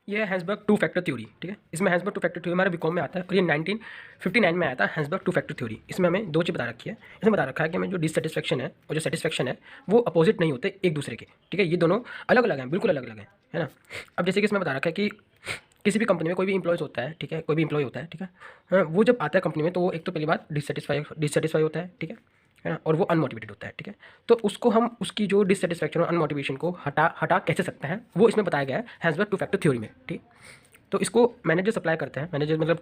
ये है हैंसबर्ग two factor theory, ठीक है। इसमें हैंसबर्ग टू फैक्टर थ्योरी हमारे बीकॉम में आता है और ये 1959 में आया था हैंसबर्ग टू फैक्टर थ्योरी। इसमें हमें दो चीज़ बता रखी है। इसमें बता रखा है कि हमें जो डिससेटिस्फेक्शन है और जो सेटिस्फेक्शन है वो अपोजिट नहीं होते एक दूसरे के, ठीक है। ये दोनों अलग अलग हैं, बिल्कुल अलग अलग हैं, है ना। अब जैसे कि इसमें बता रखा है कि किसी भी कंपनी में कोई भी एम्प्लॉयज़ होता है, ठीक है, कोई भी एम्प्लॉय होता है, ठीक है। हाँ, वो जब आता है कंपनी में तो वो एक तो पहली बात डिससेटिस्फाई होता है ना, और वो अनमोटिवेटेड होता है, ठीक है। तो उसको हम उसकी जो डिससेटिस्फैक्शन और अनमोटिवेशन को हटा हटा कैसे सकते हैं वो इसमें बताया गया है हैंसबर्ग टू फैक्टर थ्योरी में, ठीक। तो इसको मैनेजर्स अप्लाई करते हैं, मैनेजर मतलब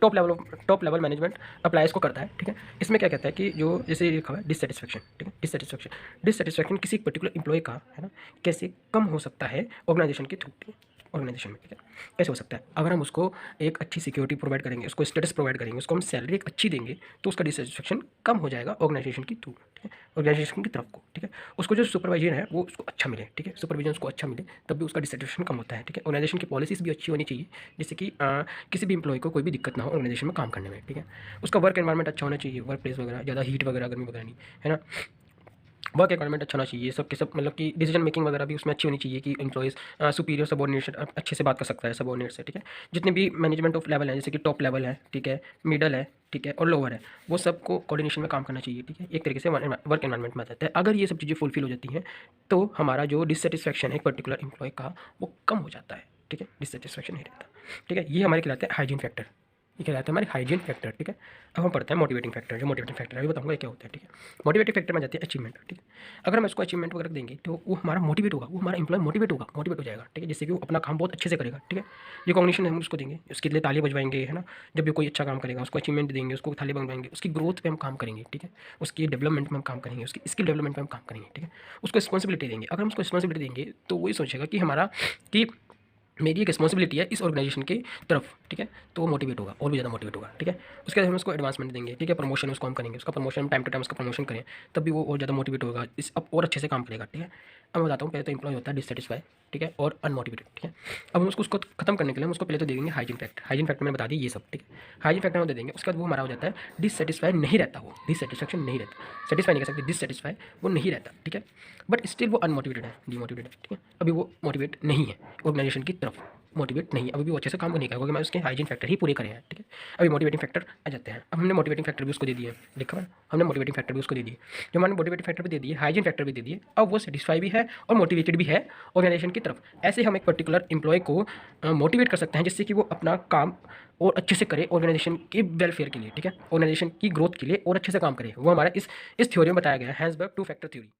टॉप लेवल मैनेजमेंट अप्लाई इसको करता है, ठीक है। इसमें क्या कहता है कि जो जैसे लिखा हुआ है डिससेटिस्फैक्शन, ठीक है, डिससेटिस्फैक्शन किसी पर्टिकुलर एम्प्लॉय का, है ना, कैसे कम हो सकता है ऑर्गेनाइजेशन के थ्रू, ऑर्गेनाइजेशन में, ठीक है। कैसे हो सकता है? अगर हम उसको एक अच्छी सिक्योरिटी प्रोवाइड करेंगे, उसको स्टेटस प्रोवाइड करेंगे, उसको हम सैलरी एक अच्छी देंगे, तो उसका डिससेटिस्फैक्शन कम हो जाएगा ऑर्गेनाइजेशन की थ्रू, ठीक है, ऑर्गेनाइजेशन की तरफ को, ठीक है। उसको जो सुपरवाइजर है वो उसको अच्छा मिले, ठीक है, सुपरविजन उसको अच्छा मिले, तब भी उसका डिससेटिस्फैक्शन कम होता है, ठीक है। ऑर्गेनाइजेशन की पॉलिसीज़ भी अच्छी होनी चाहिए, जिससे कि किसी भी एम्प्लॉय को कोई भी दिक्कत ना हो ऑर्गेनाइजेशन में काम करने में, ठीक है। उसका वर्क एनवायरनमेंट अच्छा होना चाहिए, वर्क प्लेस वगैरह ज़्यादा हीट वगैरह गर्मी वगैरह नहीं, है ना। वर्क एनवायरनमेंट अच्छा होना चाहिए, सब के सब मतलब कि डिसीजन मेकिंग वगैरह भी उसमें अच्छी होनी चाहिए कि एम्प्लॉइज़ सुपीरियर सबॉर्डिनेट से अच्छे से बात कर सकता है, सबॉर्डिनेट से, ठीक है। जितने भी मैनेजमेंट ऑफ लेवल है, जैसे कि टॉप लेवल है, ठीक है, मिडल है, ठीक है, और लोअर है, वो सबको कोऑर्डिनेशन में काम करना चाहिए, ठीक है। एक तरीके से वर्क एनवायरनमेंट में आ जाता है। अगर ये सब चीज़ें फुलफिल हो जाती हैं तो हमारा जो डिससेटिस्फैक्शन है एक पर्टिकुलर एम्प्लॉय का वो कम हो जाता है, ठीक है, डिससेटिस्फैक्शन नहीं रहता, ठीक है। ये हमारे कहलाते हैं हाइजीन फैक्टर, ये क्या रहता है हमारे हाइजीन फैक्टर, ठीक है। अब हम पढ़ते हैं मोटिवेटिंग फैक्टर। जो मोटिवेटिंग फैक्टर है अभी बताऊंगा क्या होता है, ठीक है। मोटिवेटिंग फैक्टर में जाती है अचीवमेंट, ठीक है। अगर हम इसको अचीवमेंट वगैरह देंगे तो वो हमारा मोटिवेट होगा, वो हमारा एम्प्लॉय मोटिवेट होगा, मोटिवेट हो जाएगा, ठीक है, जिससे कि वो अपना काम बहुत अच्छे से करेगा, ठीक है। रिकॉग्निशन हम उसको देंगे, उसके लिए ताली बजवाएंगे, है ना। जब भी कोई अच्छा काम करेगा उसको अचीवमेंट देंगे, उसको थाली बजवाएंगे, उसकी ग्रोथ पे हम काम करेंगे, ठीक है। उसकी डेवलपमेंट में हम काम करेंगे, उसकी स्किल डेवलपमेंट में हम काम करेंगे, ठीक है। उसको रिस्पॉन्सिबिलिटी देंगे। अगर हम उसको रिस्पॉन्सिबिलिटी देंगे तो वही सोचेगा कि हमारा कि मेरी एक रिस्पॉन्सिबिलिटी है इस ऑर्गेनाइजेशन की तरफ, ठीक है। तो वो मोटिवेट होगा, और भी ज़्यादा मोटिवेट होगा, ठीक है। उसके बाद हम उसको एडवांसमेंट देंगे, ठीक है, प्रमोशन उसको हम करेंगे, उसका प्रमोशन टाइम टू टाइम उसका प्रमोशन करें, तब भी वो और ज़्यादा मोटिवेट होगा, इस अब और अच्छे से काम करेगा, ठीक है। अब मैं बताता हूँ, पहले तो एम्प्लॉय होता है डिससेटिस्फाई, ठीक है, और अनमोटिवेटेड, ठीक है। अब हम उसको खत्म करने के लिए हम उसको पहले तो दे देंगे हाइजीन फैक्टर। हाइजीन फैक्टर मैंने बता दी ये सब, ठीक है। हाइजीन फैक्टर हम दे देंगे, उसके बाद वो हमारा हो जाता है डिससेटिस्फाई नहीं रहता, वो डिससेटिस्फैक्शन नहीं रहता, सेटिस्फाई नहीं कर सकते, डिससेटिस्फाई वो नहीं रहता, ठीक है। बट स्टिल वो अनमोटिवेटेड है, डिमोटिवेटेड है, ठीक है। अभी वो मोटिवेट नहीं है ऑर्गेनाइजेशन की तरफ, मोटिवेट नहीं, अभी भी वो अच्छे से काम नहीं करेगा क्योंकि मैं उसके हाइजीन फैक्टर ही पूरे करे हैं, ठीक है। अभी मोटिवेटिंग फैक्टर आ जाते हैं। अब हमने मोटिवेटिंग फैक्टर भी उसको दे दिए, लिखा है हमने मोटिवेटिंग फैक्टर भी उसको दे दिए। जो हमने मोटिवेटिंग फैक्टर भी दे दिए, हाइजीन फैक्टर भी दे दिए, अब वो सेटिस्फाई भी है और मोटिवेटेड भी है ऑर्गेनाइजेशन की तरफ। ऐसे हम एक पर्टिकुलर एम्प्लॉय को मोटिवेट कर सकते हैं जिससे कि वो अपना काम और अच्छे से करे ऑर्गेनाइजेशन के वेलफेयर के लिए, ठीक है, ऑर्गेनाइजेशन की ग्रोथ के लिए और अच्छे से काम करे। वो हमारा इस थ्योरी में बताया गया है हैंसबर्ग टू फैक्टर थ्योरी।